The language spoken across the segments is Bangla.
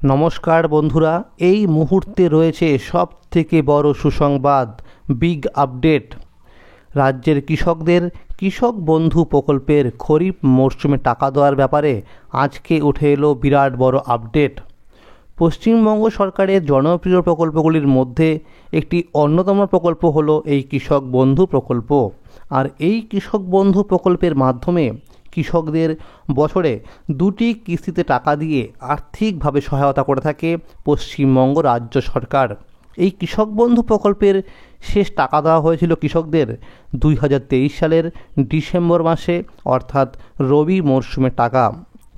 নমস্কার বন্ধুরা, এই মুহূর্তে রয়েছে সবথেকে বড় সুসংবাদ, বিগ আপডেট। রাজ্যের কৃষকদের কৃষক বন্ধু প্রকল্পের খরিফ মরশুমে টাকা দেওয়ার ব্যাপারে আজকে উঠে এলো বিরাট বড় আপডেট। পশ্চিমবঙ্গ সরকারের জনপ্রিয় প্রকল্পগুলির মধ্যে একটি অন্যতম প্রকল্প হলো এই কৃষক বন্ধু প্রকল্প। আর এই কৃষক বন্ধু প্রকল্পের মাধ্যমে কৃষকদের বছরে 2টি কিস্তিতে টাকা দিয়ে আর্থিকভাবে সহায়তা করে থাকে পশ্চিমবঙ্গ রাজ্য সরকার। এই কৃষক বন্ধু প্রকল্পের শেষ টাকা দেওয়া হয়েছিল কৃষকদের 2023 সালের ডিসেম্বর মাসে, অর্থাৎ রবি মরশুমের টাকা।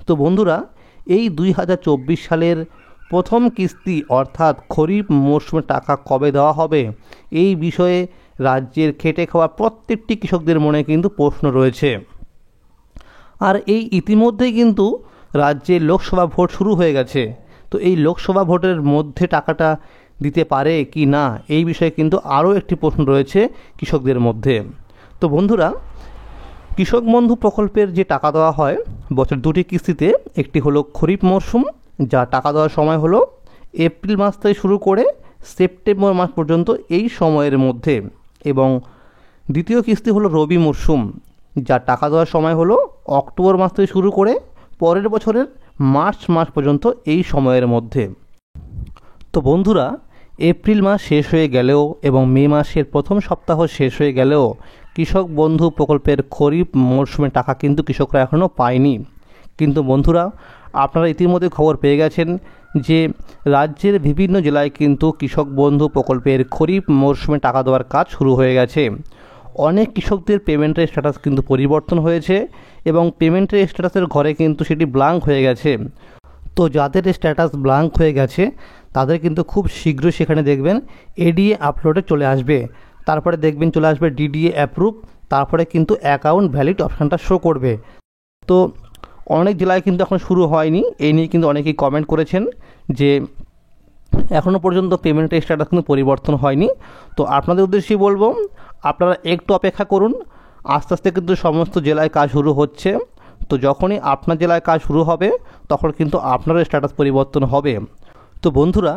তো বন্ধুরা, এই 2024 সালের প্রথম কিস্তি অর্থাৎ খরিফ মরশুমের টাকা কবে দেওয়া হবে, এই বিষয়ে রাজ্যের খেটে খাওয়া প্রত্যেকটি কৃষকদের মনে কিন্তু প্রশ্ন রয়েছে। আর এই ইতিমধ্যেই কিন্তু রাজ্যে লোকসভা ভোট শুরু হয়ে গেছে। তো এই লোকসভা ভোটের মধ্যে টাকাটা দিতে পারে কি না, এই বিষয়ে কিন্তু আরও একটি প্রশ্ন রয়েছে কৃষকদের মধ্যে। তো বন্ধুরা, কৃষক বন্ধু প্রকল্পের যে টাকা দেওয়া হয় বছর 2টি কিস্তিতে, একটি হলো খরিফ মরশুম, যা টাকা দেওয়ার সময় হলো এপ্রিল মাস থেকে শুরু করে সেপ্টেম্বর মাস পর্যন্ত এই সময়ের মধ্যে, এবং দ্বিতীয় কিস্তি হলো রবি মরশুম, যা টাকা দেওয়ার সময় হলো অক্টোবর মাস থেকে শুরু করে পরের বছরের মার্চ মাস পর্যন্ত এই সময়ের মধ্যে। তো বন্ধুরা, এপ্রিল মাস শেষ হয়ে গেলেও এবং মে মাসের প্রথম সপ্তাহ শেষ হয়ে গেলেও কৃষক বন্ধু প্রকল্পের খরিফ মরশুমের টাকা কিন্তু কৃষকরা এখনও পায়নি। কিন্তু বন্ধুরা, আপনারা ইতিমধ্যে খবর পেয়ে গেছেন যে রাজ্যের বিভিন্ন জেলায় কিন্তু কৃষক বন্ধু প্রকল্পের খরিফ মরশুমে টাকা দেওয়ার কাজ শুরু হয়ে গেছে। অনেক কৃষকদের পেমেন্টের স্ট্যাটাস কিন্তু পরিবর্তন হয়েছে এবং পেমেন্টের স্ট্যাটাসের ঘরে কিন্তু সেটি ব্ল্যাঙ্ক হয়ে গেছে। তো যাদের স্ট্যাটাস ব্ল্যাঙ্ক হয়ে গেছে তাদের কিন্তু খুব শীঘ্রই সেখানে দেখবেন এডিএ আপলোডে চলে আসবে, তারপরে দেখবেন চলে আসবে ডিডিএ অ্যাপ্রুভ, তারপরে কিন্তু অ্যাকাউন্ট ভ্যালিড অপশানটা শো করবে। তো অনেক জেলায় কিন্তু এখন শুরু হয়নি, এই নিয়ে কিন্তু অনেকেই কমেন্ট করেছেন যে এখনও পর্যন্ত পেমেন্টের স্ট্যাটাস কিন্তু পরিবর্তন হয়নি। তো আপনাদের উদ্দেশ্যেই বলবো, আপনারা একটু অপেক্ষা করুন, আস্তে আস্তে কিন্তু সমস্ত জেলায় কাজ শুরু হচ্ছে। তো যখনই আপনার জেলায় কাজ শুরু হবে তখন কিন্তু আপনারও স্ট্যাটাস পরিবর্তন হবে। তো বন্ধুরা,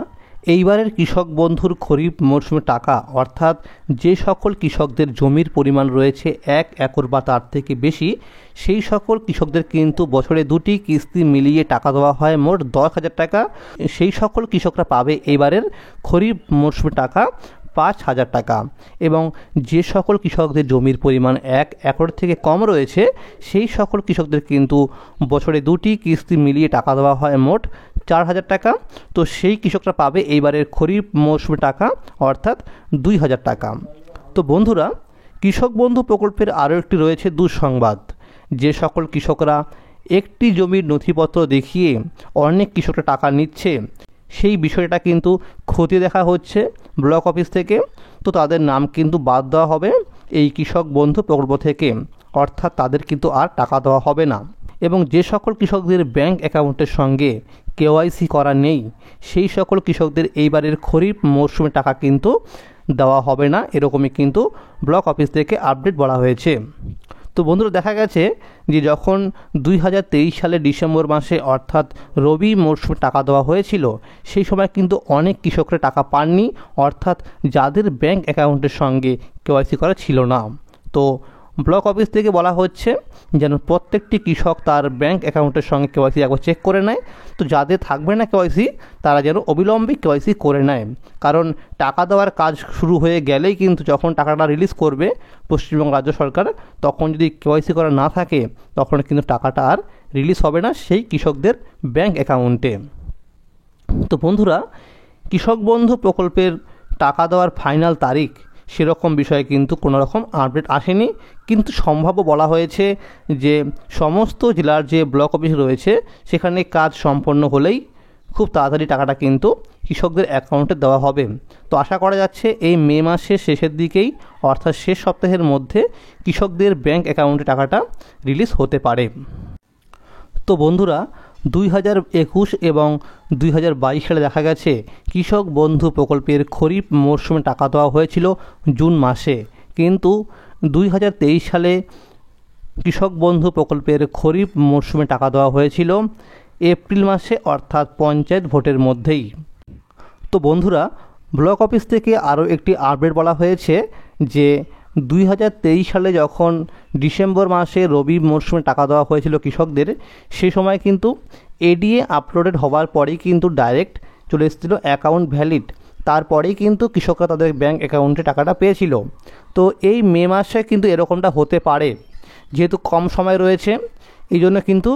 এইবারের কৃষক বন্ধুর খরিফ মরশুমের টাকা, অর্থাৎ যে সকল কৃষকদের জমির পরিমাণ রয়েছে 1 একর বা তার থেকে বেশি, সেই সকল কৃষকদের কিন্তু বছরে 2টি কিস্তি মিলিয়ে টাকা দেওয়া হয় মোট 10,000 টাকা। সেই সকল কৃষকরা পাবে এবারের খরিফ মরশুমের টাকা 5,000 টাকা। এবং যে সকল কৃষকদের জমির পরিমাণ 1 একর থেকে কম রয়েছে, সেই সকল কৃষকদের কিন্তু বছরে 2টি কিস্তি মিলিয়ে টাকা দেওয়া হয় মোট 4,000 টাকা। তো সেই কৃষকরা পাবে এইবারের খরিফ মৌসুমে টাকা, অর্থাৎ 2,000 টাকা। তো বন্ধুরা, কৃষক বন্ধু প্রকল্পের আরও একটি রয়েছে দুঃসংবাদ। যে সকল কৃষকরা একটি জমির নথিপত্র দেখিয়ে অনেক কৃষকরা টাকা নিচ্ছে, সেই বিষয়টা কিন্তু খতিয়ে দেখা হচ্ছে ব্লক অফিস থেকে। তো তাদের নাম কিন্তু বাদ দেওয়া হবে এই কৃষক বন্ধু প্রকল্প থেকে, অর্থাৎ তাদের কিন্তু আর টাকা দেওয়া হবে না। এবং যে সকল কৃষকদের ব্যাংক অ্যাকাউন্টের সঙ্গে কেওয়াইসি করা নেই, সেই সকল কৃষকদের এইবারের খরিফ মরশুমে টাকা কিন্তু দেওয়া হবে না, এরকমই কিন্তু ব্লক অফিস থেকে আপডেট বলা হয়েছে। তো বন্ধুরা, দেখা গেছে যে যখন 2023 সালের ডিসেম্বর মাসে অর্থাৎ রবি মরশুমে টাকা দেওয়া হয়েছিল, সেই সময় কিন্তু অনেক কৃষকরা টাকা পাননি, অর্থাৎ যাদের ব্যাংক অ্যাকাউন্টের সঙ্গে কেওয়াইসি করা ছিল না। তো ব্লক অফিস থেকে বলা হচ্ছে যেন প্রত্যেকটি কৃষক তার ব্যাংক অ্যাকাউন্টের সঙ্গে কেওয়াইসি একবার চেক করে নেয়। তো যাদের থাকবে না কেওয়াইসি, তারা যেন অবিলম্বে কেওয়াইসি করে নেয়, কারণ টাকা দেওয়ার কাজ শুরু হয়ে গেলেই কিন্তু যখন টাকাটা রিলিজ করবে পশ্চিমবঙ্গ রাজ্য সরকার, তখন যদি কেওয়াইসি করা না থাকে তখন কিন্তু টাকাটা আর রিলিজ হবে না সেই কৃষকদের ব্যাংক অ্যাকাউন্টে। তো বন্ধুরা, কৃষক বন্ধু প্রকল্পের টাকা দেওয়ার ফাইনাল তারিখ সেরকম বিষয়ে কিন্তু কোনো রকম আপডেট আসেনি, কিন্তু সম্ভাব্য বলা হয়েছে যে সমস্ত জেলার যে ব্লক অফিস রয়েছে সেখানে কাজ সম্পন্ন হলেই খুব তাড়াতাড়ি টাকাটা কিন্তু কৃষকদের অ্যাকাউন্টে দেওয়া হবে। তো আশা করা যাচ্ছে এই মে মাসের শেষের দিকেই, অর্থাৎ শেষ সপ্তাহের মধ্যে কৃষকদের ব্যাংক অ্যাকাউন্টে টাকাটা রিলিজ হতে পারে। তো বন্ধুরা, 2021 এবং 2022 সালে দেখা গেছে কৃষক বন্ধু প্রকল্পের খরিফ মরশুমে টাকা দেওয়া হয়েছিল জুন মাসে, কিন্তু 2023 সালে কৃষক বন্ধু প্রকল্পের খরিফ মরশুমে টাকা দেওয়া হয়েছিল এপ্রিল মাসে, অর্থাৎ পঞ্চায়েত ভোটের মধ্যেই। তো বন্ধুরা, ব্লক অফিস থেকে আরও একটি আপডেট বলা হয়েছে যে 2023 সালে যখন ডিসেম্বর মাসে রবি মরশুমে টাকা দেওয়া হয়েছিল কৃষকদের, সেই সময় কিন্তু এডিএ আপলোডেড হওয়ার পরেই কিন্তু ডাইরেক্ট চলে এসেছিল অ্যাকাউন্ট ভ্যালিড, তারপরেই কিন্তু কৃষকরা তাদের ব্যাঙ্ক অ্যাকাউন্টে টাকাটা পেয়েছিল। তো এই মে মাসে কিন্তু এরকমটা হতে পারে, যেহেতু কম সময় রয়েছে, এই জন্য কিন্তু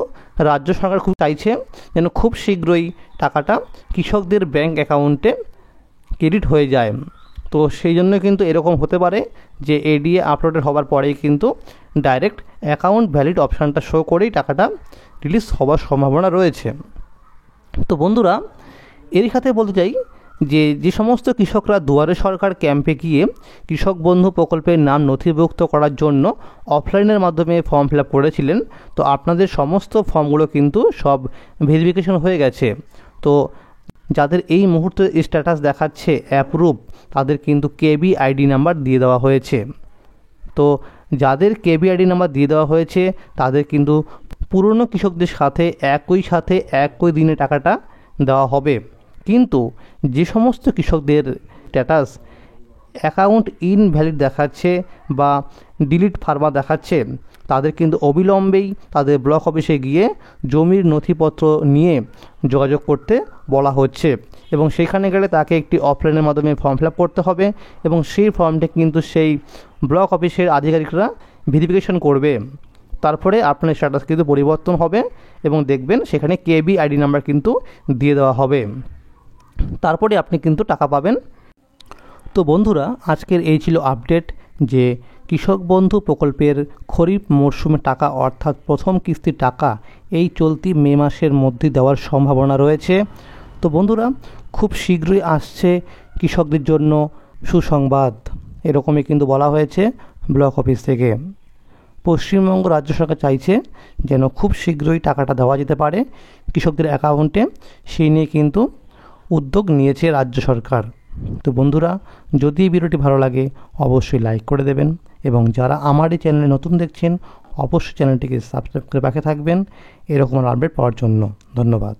রাজ্য সরকার খুব চাইছে যেন খুব শীঘ্রই টাকাটা কৃষকদের ব্যাঙ্ক অ্যাকাউন্টে ক্রেডিট হয়ে যায়। তো সেই জন্য কিন্তু এরকম হতে পারে যে এডিএ আপলোডেড হওয়ার পরেই কিন্তু ডাইরেক্ট অ্যাকাউন্ট ভ্যালিড অপশানটা শো করেই টাকাটা রিলিজ হওয়ার সম্ভাবনা রয়েছে। তো বন্ধুরা, এর সাথে বলতে চাই যে সমস্ত কৃষকরা দুয়ারে সরকার ক্যাম্পে গিয়ে কৃষক বন্ধু প্রকল্পের নাম নথিভুক্ত করার জন্য অফলাইনের মাধ্যমে ফর্ম ফিল আপ করেছিলেন, তো আপনাদের সমস্ত ফর্মগুলো কিন্তু সব ভেরিফিকেশন হয়ে গেছে। তো যাদের এই মুহূর্তে স্ট্যাটাস দেখাচ্ছে অ্যাপ্রুভ, তাদের কিন্তু কেবি আইডি নাম্বার দিয়ে দেওয়া হয়েছে। তো যাদের কেবি আইডি নাম্বার দিয়ে দেওয়া হয়েছে তাদের কিন্তু পুরনো কৃষকদের সাথে একই দিনে টাকাটা দেওয়া হবে। কিন্তু যে সমস্ত কৃষকদের স্ট্যাটাস অ্যাকাউন্ট ইনভ্যালিড দেখাচ্ছে বা ডিলিট ফার্মা দেখাচ্ছে, তাদের কিন্তু অবিলম্বেই তাদের ব্লক অফিসে গিয়ে জমির নথিপত্র নিয়ে যোগাযোগ করতে বলা হচ্ছে, এবং সেখানে গেলে তাকে একটি অফলাইনের মাধ্যমে ফর্ম ফিল আপ করতে হবে, এবং সেই ফর্মটি কিন্তু সেই ব্লক অফিসের আধিকারিকরা ভেরিফিকেশন করবে। তারপরে আপনার স্ট্যাটাস কিন্তু পরিবর্তন হবে এবং দেখবেন সেখানে কেবি আইডি নাম্বার কিন্তু দিয়ে দেওয়া হবে, তারপরে আপনি কিন্তু টাকা পাবেন। তো বন্ধুরা, আজকের এই ছিল আপডেট যে কৃষক বন্ধু প্রকল্পের খরিফ মরশুমে টাকা, অর্থাৎ প্রথম কিস্তির টাকা এই চলতি মে মাসের মধ্যে দেওয়ার সম্ভাবনা রয়েছে। তো বন্ধুরা, খুব শীঘ্রই আসছে কৃষকদের জন্য সুসংবাদ, এরকমই কিন্তু বলা হয়েছে ব্লক অফিস থেকে। পশ্চিমবঙ্গ রাজ্য সরকার চাইছে যেন খুব শীঘ্রই টাকাটা দেওয়া যেতে পারে কৃষকদের অ্যাকাউন্টে, সেই নিয়ে কিন্তু উদ্যোগ নিয়েছে রাজ্য সরকার। তো বন্ধুরা, যদি এই ভিডিওটি ভালো লাগে অবশ্যই লাইক করে দেবেন, এবং যারা আমার এই চ্যানেলে নতুন দেখছেন অবশ্যই চ্যানেলটিকে সাবস্ক্রাইব করে পাশে থাকবেন এরকম আপডেট পাওয়ার জন্য। ধন্যবাদ।